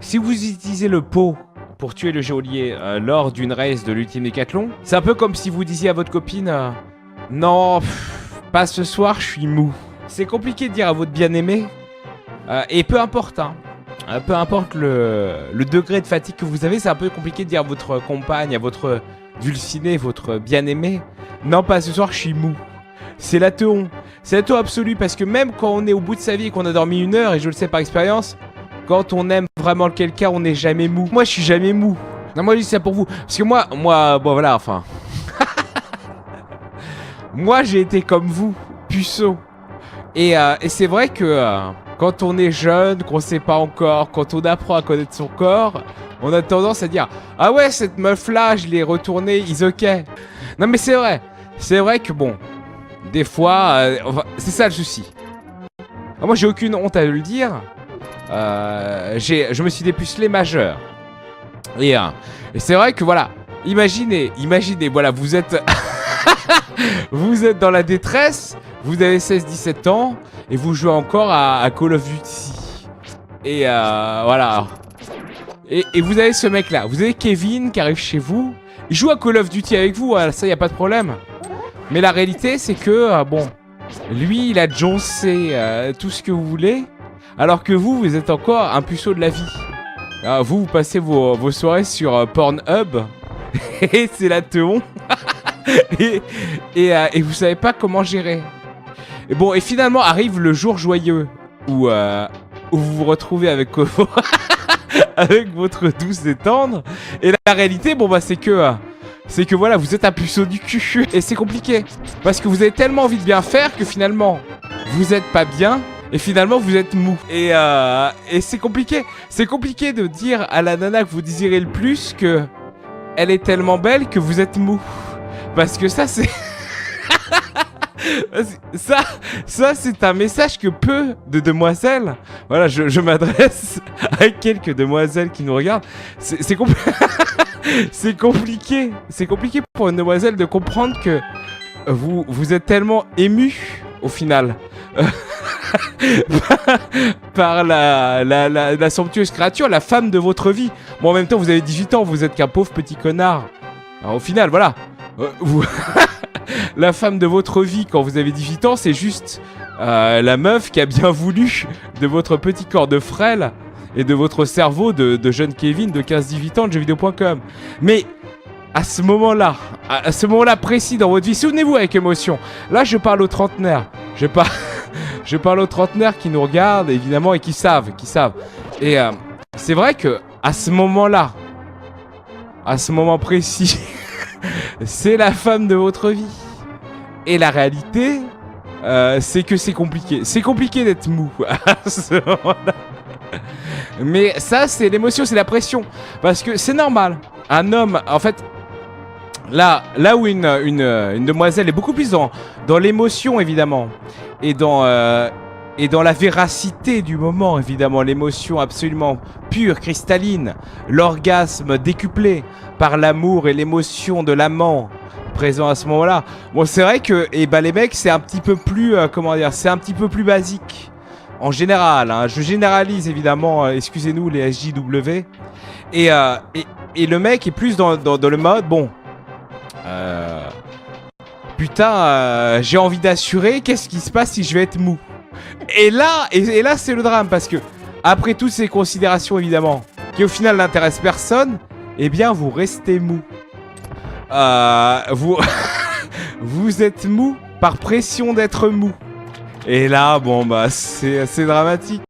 Si vous utilisez le pot pour tuer le geôlier lors d'une race de l'ultime décathlon, c'est un peu comme si vous disiez à votre copine non, pas ce soir, je suis mou. C'est compliqué de dire à votre bien-aimé. Et peu importe, hein. Peu importe le degré de fatigue que vous avez, c'est un peu compliqué de dire à votre compagne, à votre dulciné, votre bien-aimé. Non, pas ce soir, je suis mou. C'est la teon. C'est la teon absolue parce que même quand on est au bout de sa vie et qu'on a dormi 1 heure, et je le sais par expérience, quand on aime vraiment quelqu'un, on n'est jamais mou. Moi, je suis jamais mou. Non, moi, je dis ça pour vous. Parce que moi, bon, voilà, enfin. Moi, j'ai été comme vous, puceau. Et c'est vrai que quand on est jeune, qu'on sait pas encore, quand on apprend à connaître son corps, on a tendance à dire « Ah ouais, cette meuf-là, je l'ai retournée, is ok. » Non mais c'est vrai. C'est vrai que bon, des fois, c'est ça le souci. Alors, moi, j'ai aucune honte à le dire. Je me suis dépucelé majeur. Et c'est vrai que voilà, imaginez, voilà, vous êtes... vous êtes dans la détresse, vous avez 16-17 ans, et vous jouez encore à Call of Duty. Et voilà. Et vous avez ce mec là, vous avez Kevin qui arrive chez vous, il joue à Call of Duty avec vous, ça y a pas de problème. Mais la réalité c'est que, bon, lui il a joncé tout ce que vous voulez, alors que vous êtes encore un puceau de la vie. Vous passez vos soirées sur Pornhub, et c'est la teon. et vous savez pas comment gérer. Et bon, et finalement arrive le jour joyeux où vous vous retrouvez avec avec votre douce et tendre. Et la réalité, bon bah c'est que voilà, vous êtes un puceau du cul. Et c'est compliqué parce que vous avez tellement envie de bien faire que finalement vous êtes pas bien. Et finalement vous êtes mou. Et c'est compliqué. C'est compliqué de dire à la nana que vous désirez le plus que elle est tellement belle que vous êtes mou. Parce que ça c'est... ça c'est un message que peu de demoiselles... Voilà, je m'adresse à quelques demoiselles qui nous regardent. C'est compliqué. C'est compliqué pour une demoiselle de comprendre que vous êtes tellement ému au final. Par la somptueuse créature, la femme de votre vie. Bon, en même temps, vous avez 18 ans, vous êtes qu'un pauvre petit connard. Alors, au final, voilà. La femme de votre vie quand vous avez 18 ans, c'est juste la meuf qui a bien voulu de votre petit corps de frêle et de votre cerveau de jeune Kevin de 15-18 ans de jeuxvideo.com. Mais à ce moment-là précis dans votre vie, souvenez-vous avec émotion. Là, je parle aux trentenaires. Je parle aux trentenaires qui nous regardent évidemment et qui savent. Et c'est vrai que à ce moment-là, à ce moment précis, c'est la femme de votre vie. Et la réalité, c'est que c'est compliqué. C'est compliqué d'être mou à ce moment-là. Mais ça, c'est l'émotion, c'est la pression. Parce que c'est normal. Un homme, en fait, là où une demoiselle est beaucoup plus dans l'émotion, évidemment. Et dans la véracité du moment, évidemment. L'émotion absolument pure, cristalline. L'orgasme décuplé par l'amour et l'émotion de l'amant présent à ce moment-là. Bon, c'est vrai que les mecs, c'est un petit peu plus, c'est un petit peu plus basique. En général, hein, je généralise évidemment, excusez-nous les SJW. Et le mec est plus dans le mode, bon, putain, j'ai envie d'assurer, qu'est-ce qui se passe si je vais être mou? Et là c'est le drame, parce que, après toutes ces considérations évidemment, qui au final n'intéressent personne, eh bien vous restez mou. Vous êtes mou par pression d'être mou. Et là, bon bah c'est dramatique.